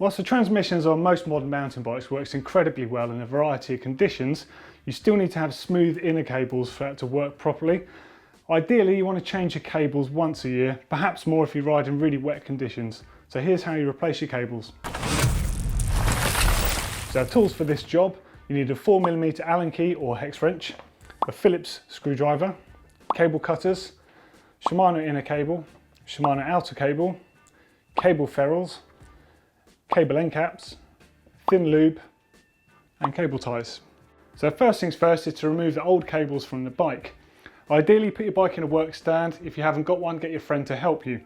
Whilst the transmissions on most modern mountain bikes works incredibly well in a variety of conditions, you still need to have smooth inner cables for it to work properly. Ideally, you want to change your cables once a year, perhaps more if you ride in really wet conditions. So here's how you replace your cables. So tools for this job, you need a 4mm Allen key or hex wrench, a Phillips screwdriver, cable cutters, Shimano inner cable, Shimano outer cable, cable ferrles, cable end caps, thin lube and cable ties. So first things first is to remove the old cables from the bike. Ideally put your bike in a work stand. If you haven't got one, get your friend to help you.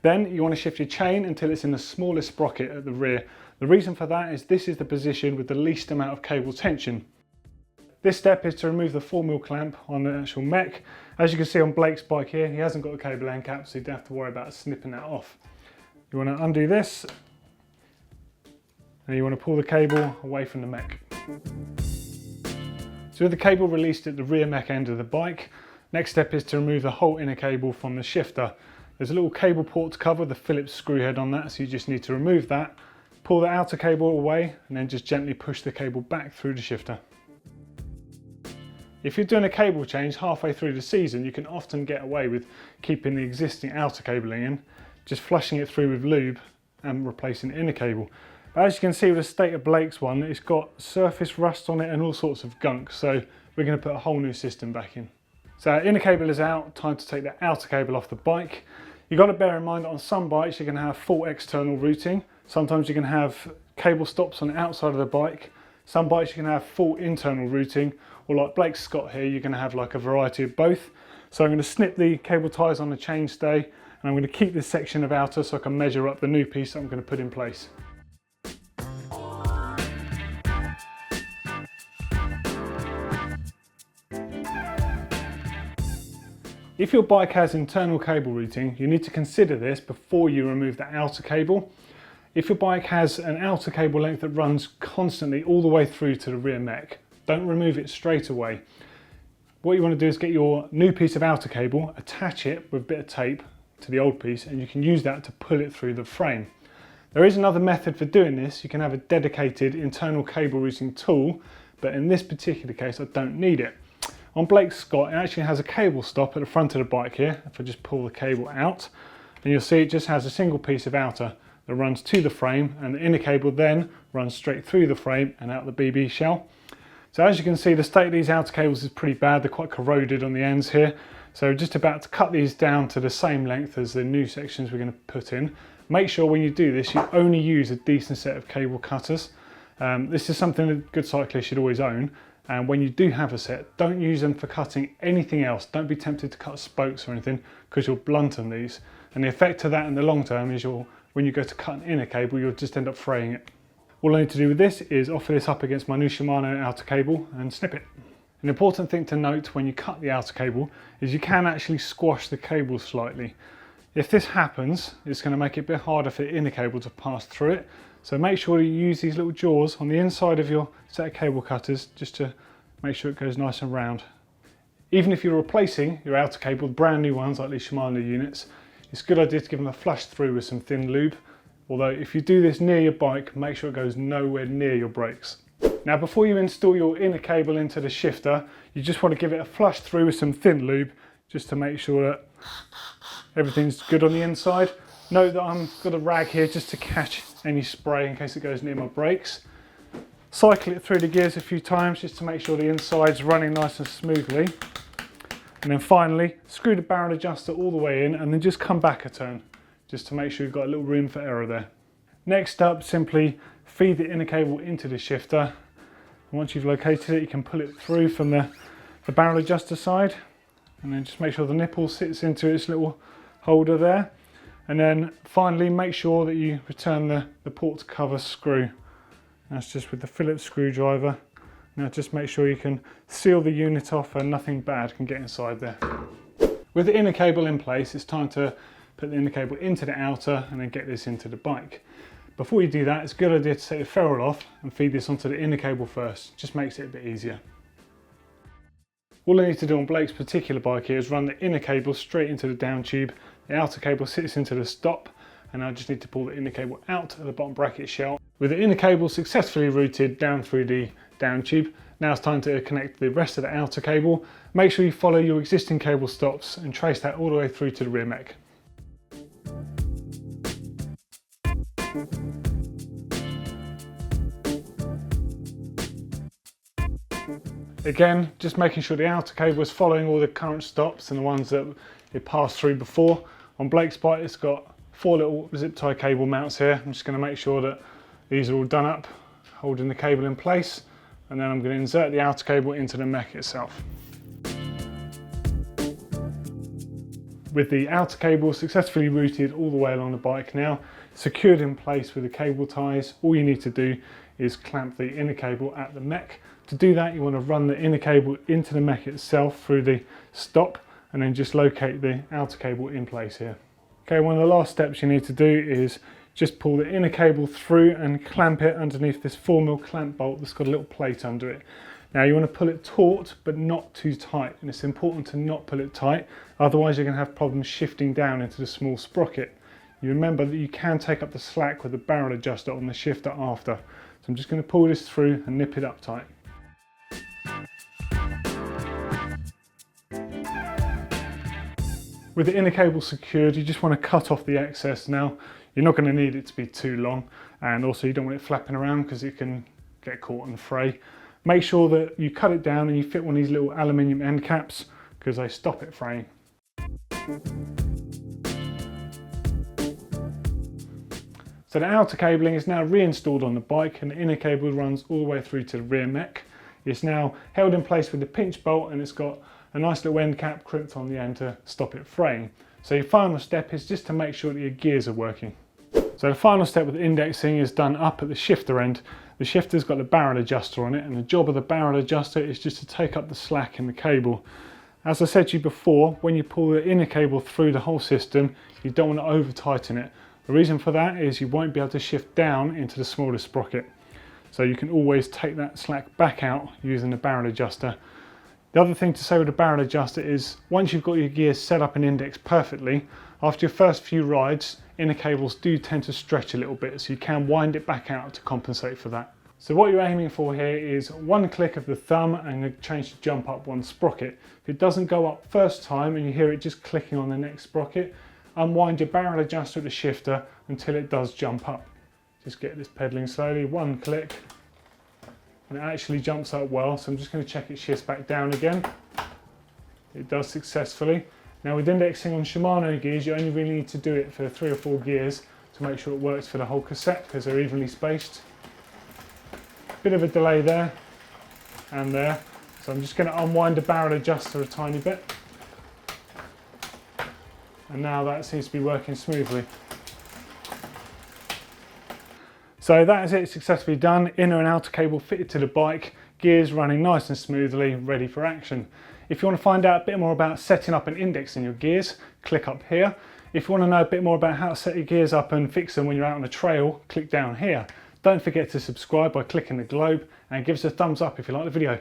Then you want to shift your chain until it's in the smallest sprocket at the rear. The reason for that is this is the position with the least amount of cable tension. This step is to remove the 4mm clamp on the actual mech. As you can see on Blake's bike here, he hasn't got a cable end cap, so you don't have to worry about snipping that off. You want to undo this and you want to pull the cable away from the mech. So with the cable released at the rear mech end of the bike, next step is to remove the whole inner cable from the shifter. There's a little cable port to cover the Phillips screw head on that, so you just need to remove that, pull the outer cable away and then just gently push the cable back through the shifter. If you're doing a cable change halfway through the season, you can often get away with keeping the existing outer cabling in, just flushing it through with lube and replacing the inner cable. But as you can see with the state of Blake's one, it's got surface rust on it and all sorts of gunk, so we're going to put a whole new system back in. So our inner cable is out, time to take the outer cable off the bike. You've got to bear in mind that on some bikes you're going to have full external routing. Sometimes you can have cable stops on the outside of the bike. Some bikes you can have full internal routing, or like Blake's Scott here, you're going to have like a variety of both. So I'm going to snip the cable ties on the chainstay and I'm going to keep this section of outer so I can measure up the new piece that I'm going to put in place. If your bike has internal cable routing, you need to consider this before you remove the outer cable. If your bike has an outer cable length that runs constantly all the way through to the rear mech, don't remove it straight away. What you want to do is get your new piece of outer cable, attach it with a bit of tape to the old piece, and you can use that to pull it through the frame. There is another method for doing this. You can have a dedicated internal cable routing tool, but in this particular case I don't need it. On Blake's Scott, it actually has a cable stop at the front of the bike here. If I just pull the cable out, and you'll see it just has a single piece of outer that runs to the frame, and the inner cable then runs straight through the frame and out the BB shell. So as you can see, the state of these outer cables is pretty bad. They're quite corroded on the ends here. So just about to cut these down to the same length as the new sections we're going to put in. Make sure when you do this, you only use a decent set of cable cutters. This is something that good cyclists should always own. And when you do have a set, don't use them for cutting anything else. Don't be tempted to cut spokes or anything, because you'll blunten these. And the effect of that in the long term is when you go to cut an inner cable, you'll just end up fraying it. All I need to do with this is offer this up against my new Shimano outer cable and snip it. An important thing to note when you cut the outer cable is you can actually squash the cable slightly. If this happens, it's going to make it a bit harder for the inner cable to pass through it. So make sure you use these little jaws on the inside of your set of cable cutters just to make sure it goes nice and round. Even if you're replacing your outer cable with brand new ones like these Shimano units, it's a good idea to give them a flush through with some thin lube. Although if you do this near your bike, make sure it goes nowhere near your brakes. Now before you install your inner cable into the shifter, you just want to give it a flush through with some thin lube just to make sure that everything's good on the inside. Note that I've got a rag here just to catch any spray in case it goes near my brakes. Cycle it through the gears a few times just to make sure the inside's running nice and smoothly. And then finally, screw the barrel adjuster all the way in and then just come back a turn, just to make sure you've got a little room for error there. Next up, simply feed the inner cable into the shifter. And once you've located it, you can pull it through from the barrel adjuster side. And then just make sure the nipple sits into its little holder there. And then finally make sure that you return the port cover screw. That's just with the Phillips screwdriver. Now just make sure you can seal the unit off and nothing bad can get inside there. With the inner cable in place, it's time to put the inner cable into the outer and then get this into the bike. Before you do that, it's a good idea to take the ferrule off and feed this onto the inner cable first. Just makes it a bit easier. All I need to do on Blake's particular bike here is run the inner cable straight into the down tube. The outer cable sits into the stop, and I just need to pull the inner cable out of the bottom bracket shell. With the inner cable successfully routed down through the down tube, now it's time to connect the rest of the outer cable. Make sure you follow your existing cable stops and trace that all the way through to the rear mech. Again, just making sure the outer cable is following all the current stops and the ones that it passed through before. On Blake's bike, it's got 4 little zip tie cable mounts here. I'm just going to make sure that these are all done up, holding the cable in place, and then I'm going to insert the outer cable into the mech itself. With the outer cable successfully routed all the way along the bike now, secured in place with the cable ties, all you need to do is clamp the inner cable at the mech. To do that, you want to run the inner cable into the mech itself through the stop, and then just locate the outer cable in place here. Okay, one of the last steps you need to do is just pull the inner cable through and clamp it underneath this 4mm clamp bolt that's got a little plate under it. Now you want to pull it taut but not too tight, and it's important to not pull it tight, otherwise you're going to have problems shifting down into the small sprocket. You remember that you can take up the slack with the barrel adjuster on the shifter after. So I'm just going to pull this through and nip it up tight. With the inner cable secured, you just want to cut off the excess now. You're not going to need it to be too long, and also you don't want it flapping around because it can get caught and fray. Make sure that you cut it down and you fit one of these little aluminium end caps because they stop it fraying. So the outer cabling is now reinstalled on the bike, and the inner cable runs all the way through to the rear mech. It's now held in place with the pinch bolt, and it's got a nice little end cap crimped on the end to stop it fraying. So your final step is just to make sure that your gears are working. So the final step with indexing is done up at the shifter end. The shifter's got the barrel adjuster on it, and the job of the barrel adjuster is just to take up the slack in the cable. As I said to you before, when you pull the inner cable through the whole system, you don't want to over tighten it. The reason for that is you won't be able to shift down into the smaller sprocket. So you can always take that slack back out using the barrel adjuster. The other thing to say with the barrel adjuster is once you've got your gears set up and indexed perfectly, after your first few rides, inner cables do tend to stretch a little bit, so you can wind it back out to compensate for that. So what you're aiming for here is one click of the thumb and change to jump up one sprocket. If it doesn't go up first time and you hear it just clicking on the next sprocket, unwind your barrel adjuster at the shifter until it does jump up. Just get this pedaling slowly, one click, and it actually jumps up well. So I'm just going to check it shifts back down again. It does successfully. Now with indexing on Shimano gears, you only really need to do it for 3 or 4 gears to make sure it works for the whole cassette because they're evenly spaced. Bit of a delay there and there. So I'm just going to unwind the barrel adjuster a tiny bit. And now that seems to be working smoothly. So that is it, successfully done. Inner and outer cable fitted to the bike, gears running nice and smoothly, ready for action. If you want to find out a bit more about setting up and indexing your gears, click up here. If you want to know a bit more about how to set your gears up and fix them when you're out on the trail, click down here. Don't forget to subscribe by clicking the globe, and give us a thumbs up if you like the video.